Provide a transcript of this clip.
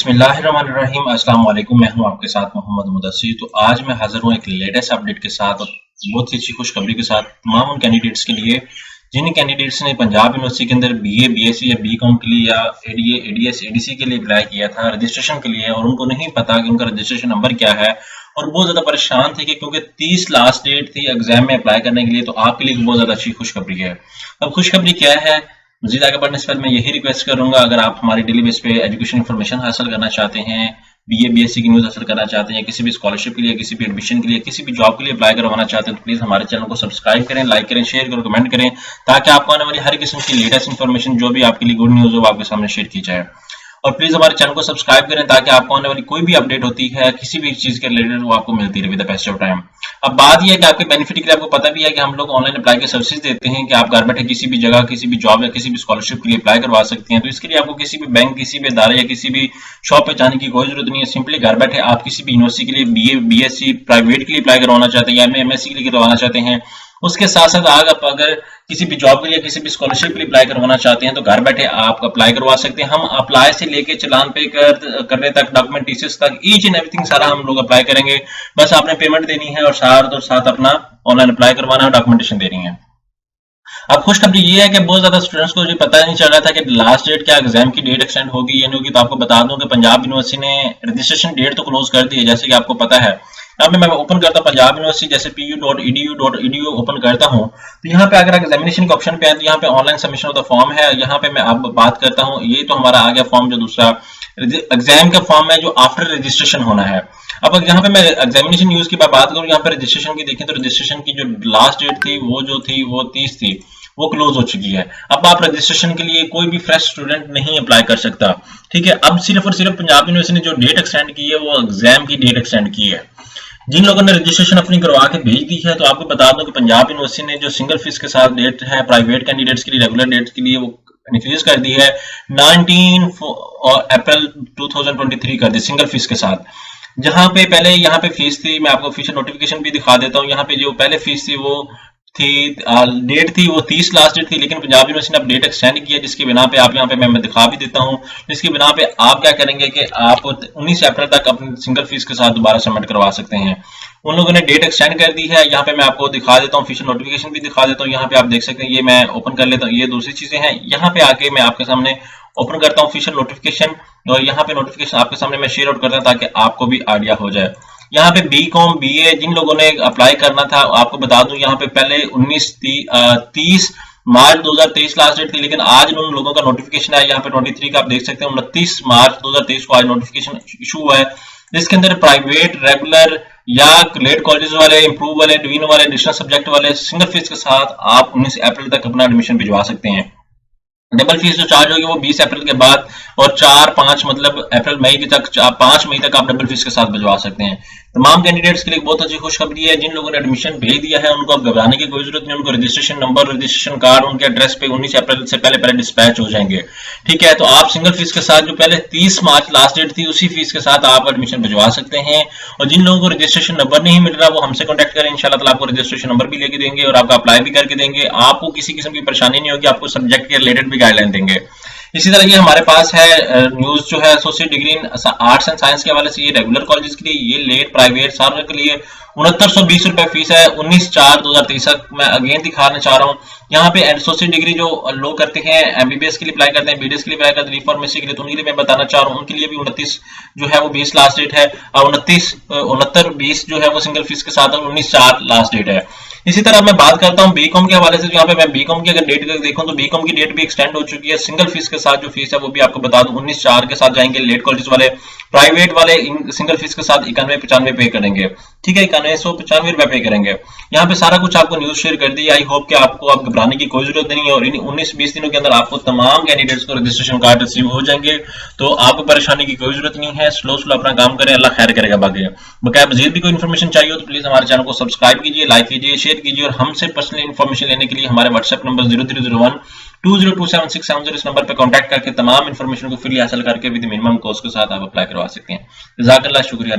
बिस्मिल्लाहिर्रहमानिर्रहीम। अस्सलाम वालेकुम। मैं हूं आपके साथ मोहम्मद मुदस्सिर। तो आज मैं हाजिर हूं एक लेटेस्ट अपडेट के साथ और बहुत ही अच्छी खुशखबरी के साथ तमाम उन कैंडिडेट्स के लिए जिन कैंडिडेट्स ने पंजाब यूनिवर्सिटी के अंदर बीए, बीएससी या बीकॉम के लिए या एडीए, एडीएस, एडीसी के लिए अप्लाई किया था रजिस्ट्रेशन के लिए और उनको नहीं पता कि उनका रजिस्ट्रेशन नंबर क्या है और बहुत ज्यादा परेशान थे कि क्योंकि 30 लास्ट डेट थी एग्जाम में अप्लाई करने के लिए। तो आपके लिए बहुत ज्यादा अच्छी खुशखबरी है। अब खुशखबरी क्या है, मजीद आगे बढ़ने से पहले मैं यही रिक्वेस्ट करूंगा, अगर आप हमारी डेली बेस पे एजुकेशन इन्फॉर्मेशन हासिल करना चाहते हैं, बीए, बीएससी की न्यूज़ हासिल करना चाहते हैं, किसी भी स्कॉलरशिप के लिए, किसी भी एडमिशन के लिए, किसी भी जॉब के लिए अप्लाई करवाना चाहते हैं, तो प्लीज़ हमारे चैनल को सब्सक्राइब करें, लाइक करें, शेयर करें, कमेंट करें, ताकि आपको आने वाली हर किस्म की लेटेस्ट इन्फॉर्मेशन जो भी आपके लिए गुड न्यूज़ हो वो आपके सामने शेयर की जाए। और प्लीज हमारे चैनल को सब्सक्राइब करें ताकि आपको आने वाली कोई भी अपडेट होती है किसी भी चीज के रिलेटेड वो आपको मिलती रहे द बेस्ट ऑफ टाइम। अब बात यह है कि आपके बेनिफिट के लिए आपको पता भी है कि हम लोग ऑनलाइन अप्लाई के सर्विसेज देते हैं कि आप घर बैठे किसी भी जगह, किसी भी जॉब या किसी भी स्कॉलरशिप के लिए अप्लाई करवा सकते हैं। तो इसके लिए आपको किसी भी बैंक, किसी भी इदारे या किसी भी शॉप पे जाने की कोई जरूरत नहीं है। सिंपली घर बैठे आप किसी भी यूनिवर्सिटी के लिए बीए, बीएससी, प्राइवेट के लिए अप्लाई करवाना चाहते हैं या एमएससी के लिए करवाना चाहते हैं, उसके साथ साथ आप अगर किसी भी जॉब के लिए, किसी भी स्कॉलरशिप के लिए अप्लाई करवाना चाहते हैं तो घर बैठे आप अप्लाई करवा सकते हैं। हम अप्लाई से लेके चालान पे करने तक, डॉक्यूमेंट टीसीएस तक, ईच एंड एवरीथिंग सारा हम लोग अप्लाई करेंगे। बस आपने पेमेंट देनी है और साथ अपना ऑनलाइन अप्लाई करवाना है, डॉक्यूमेंटेशन देनी है। अब खुशखबरी ये है कि बहुत ज्यादा स्टूडेंट्स को ये पता नहीं चल रहा था कि लास्ट डेट क्या एग्जाम की डेट एक्सटेंड होगी या नहीं होगी। तो आपको बता दूं कि पंजाब यूनिवर्सिटी ने रजिस्ट्रेशन डेट तो क्लोज कर दी है, जैसे कि आपको पता है। यहाँ पे मैं ओपन करता हूँ पंजाब यूनिवर्सिटी, जैसे pu.edu.edu ओपन करता हूँ तो यहाँ पे अगर एग्जामिनेशन के ऑप्शन पे है तो यहाँ पे online submission of the form है। यहाँ पे मैं अब बात करता हूँ, ये तो हमारा आ गया फॉर्म, जो दूसरा एग्जाम का फॉर्म है जो आफ्टर रजिस्ट्रेशन होना है। अब अगर यहाँ पे मैं एग्जामिनेशन न्यूज की बात करूँ, यहाँ पे रजिस्ट्रेशन की देखें तो रजिस्ट्रेशन की जो लास्ट डेट थी वो 30 थी, वो क्लोज हो चुकी है। अब आप रजिस्ट्रेशन के लिए कोई भी फ्रेश स्टूडेंट नहीं अप्लाई कर सकता, ठीक है। अब सिर्फ और सिर्फ पंजाब यूनिवर्सिटी ने जो डेट एक्सटेंड की है वो एग्जाम की डेट एक्सटेंड की है। जिन लोगों ने रजिस्ट्रेशन अपनी करवा के भेज दी है तो आपको बता दूं कि पंजाब यूनिवर्सिटी ने जो सिंगल फीस के साथ डेट है प्राइवेट कैंडिडेट्स के लिए, रेगुलर डेट के लिए, वो इंक्रीज कर दी है 19 अप्रैल 2023 कर दी सिंगल फीस के साथ। जहां पे पहले यहाँ पे फीस थी, मैं आपको ऑफिशियल नोटिफिकेशन भी दिखा देता हूँ। यहाँ पे जो पहले फीस थी वो डेट थी वो 30 लास्ट डेट थी, लेकिन पंजाब यूनिवर्सिटी ने अब डेट एक्सटेंड किया, जिसकी बिना पे आप यहाँ पे मैं दिखा भी देता हूँ। जिसकी बिना पे आप क्या करेंगे कि आप 19 अप्रैल तक अपनी सिंगल फीस के साथ दोबारा सबमिट करवा सकते हैं। उन लोगों ने डेट एक्सटेंड कर दी है। यहाँ पे मैं आपको दिखा देता हूँ, ऑफिशियल नोटिफिकेशन भी दिखा देता हूँ। यहाँ पे आप देख सकते हैं, ये मैं ओपन कर लेता हूँ, ये दूसरी चीजें हैं। यहाँ पे आके मैं आपके सामने ओपन करता हूँ ऑफिशियल नोटिफिकेशन और यहाँ पे नोटिफिकेशन आपके सामने मैं शेयर आउट करता हूँ ताकि आपको भी आइडिया हो जाए। यहाँ पे बीकॉम, बीए जिन लोगों ने अप्लाई करना था आपको बता दूं, यहाँ पे पहले 30 मार्च 2023 लास्ट डेट थी, लेकिन आज उन लोगों का नोटिफिकेशन है। यहाँ पे 23 का आप देख सकते हैं, 29 मार्च 2023 को आज नोटिफिकेशन इशू हुआ है, जिसके अंदर प्राइवेट, रेगुलर या लेट कॉलेज वाले, इंप्रूव वाले, डिवीजन वाले, एडिशनल सब्जेक्ट वाले सिंगल फीस के साथ आप 19 अप्रैल तक अपना एडमिशन भिजवा सकते हैं। डबल फीस जो चार्ज होगी वो 20 अप्रैल के बाद और 4-5 मतलब अप्रैल मई की तक 5 मई तक आप डबल फीस के साथ भिजवा सकते हैं। तमाम कैंडिडेट्स के लिए बहुत अच्छी खुशखबरी है। जिन लोगों ने एडमिशन भेज दिया है उनको अब घबराने की कोई जरूरत नहीं। उनको रजिस्ट्रेशन नंबर, रजिस्ट्रेशन कार्ड उनके एड्रेस पे 19 अप्रैल से पहले डिस्पैच हो जाएंगे, ठीक है। तो आप सिंगल फीस के साथ जो पहले 30 मार्च लास्ट डेट थी उसी फीस के साथ आप एडमिशन भिजवा सकते हैं। और जिन लोगों को रजिस्ट्रेशन नंबर नहीं मिल रहा वो हमसे कॉन्टैक्ट करें, इंशाल्लाह ताला आपको रजिस्ट्रेशन नंबर भी लेके देंगे और आपका अप्लाई भी करके देंगे। आपको किसी किस्म की परेशानी नहीं होगी, आपको सब्जेक्ट के रिलेटेड भी गाइडलाइन देंगे। इसी तरह ये हमारे पास है न्यूज जो है associate degree in arts and science के हवाले से, ये रेगुलर कॉलेज के लिए, ये लेट प्राइवेट सारे के लिए 6920 रुपए फीस है 19/4/2023 तक। मैं अगेन दिखाना चाह रहा हूँ, यहाँ पे एसोसिएट डिग्री जो लोग करते हैं, एमबीबीएस के लिए अप्लाई करते हैं, बीडीएस के लिए अप्लाई करते हैं, फार्मेसी के लिए, तो उनके लिए मैं बताना चाह रहा हूँ उनके लिए भी 29 जो है वो 20 लास्ट डेट है और 29/20 जो है वो सिंगल फीस के साथ 19/4 लास्ट डेट है। इसी तरह मैं बात करता हूँ बीकॉम के हवाले से। यहाँ पे मैं बीकॉम की अगर डेट देखूं तो बीकॉम की डेट भी एक्सटेंड हो चुकी है। सिंगल फीस के साथ जो फीस है वो भी आपको बता दूं 19/4 के साथ जाएंगे लेट कॉलेज वाले, प्राइवेट वाले सिंगल फीस के साथ 9195 पे करेंगे, ठीक है, 9195 रुपए पे करेंगे। यहाँ पे सारा कुछ आपको न्यूज शेयर कर दी। आई होप कि आपको अब घबराने की कोई जरूरत नहीं है और इन 19-20 दिनों के अंदर आपको तमाम कैंडिडेट्स को रजिस्ट्रेशन कार्ड रिसीव हो जाएंगे। तो आपको परेशानी की कोई जरूरत नहीं है, स्लो अपना काम करें, अल्लाह खैर करेगा। बाकी बकाया मजीद भी कोई इन्फॉर्मेशन चाहिए हो तो प्लीज हमारे चैनल को सब्सक्राइब कीजिए, लाइक कीजिए, शेयर कीजिए और हमसे पर्सनल इन्फॉर्मेशन लेने के लिए हमारे व्हाट्सएप नंबर 0301 202767 इस नंबर पर कांटेक्ट करके तमाम इन्फॉर्मेशन को फ्री हासिल करके विद मिनिमम कॉस्ट के साथ आप अप्लाई करवा सकते हैं। जज़ाकल्लाह, शुक्रिया।